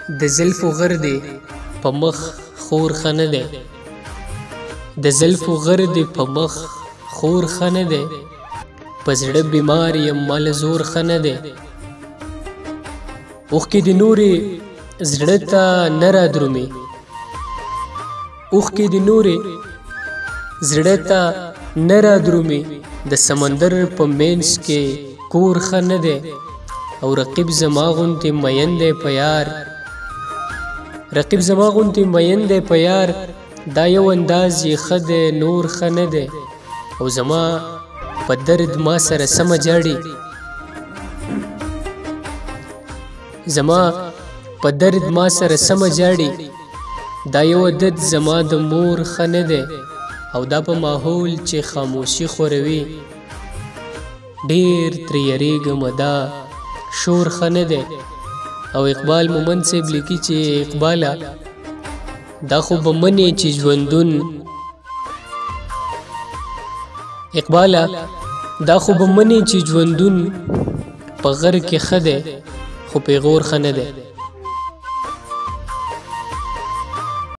د زلفو غر دی په مخ خور ښه نه دی، د زلفو غر دی په مخ خور ښه نه دی، په زړه بیمار یم مال زور ښه نه دی. اوښکې د نورې زړه ته نه رادرومي، اوښکې د نورې زړه ته نه رادرومي، د سمندر په مینځ کې کور ښه نه دی. او رقیب زما غوندې مین دی په یار، رقیب زما غوندې مین دی په یار، دا یو انداز یې ښه دی نور ښه نه دی. او زما په درد ما سره سمه جاړي، زما په درد ما سره سمه جاړي، دا یو عدد زما د مور ښه نه دی. او دا په ماحول چې خاموشي خوروي ډېر ترې یریږم دا شور ښه نه دی. او اقبال مومند صاحب لیکي چې اقباله دا خو به منې چې ژوندون، اقباله دا خو به منې چې ژوندون په غر کې ښه دی خو پیغور ښه نه دی.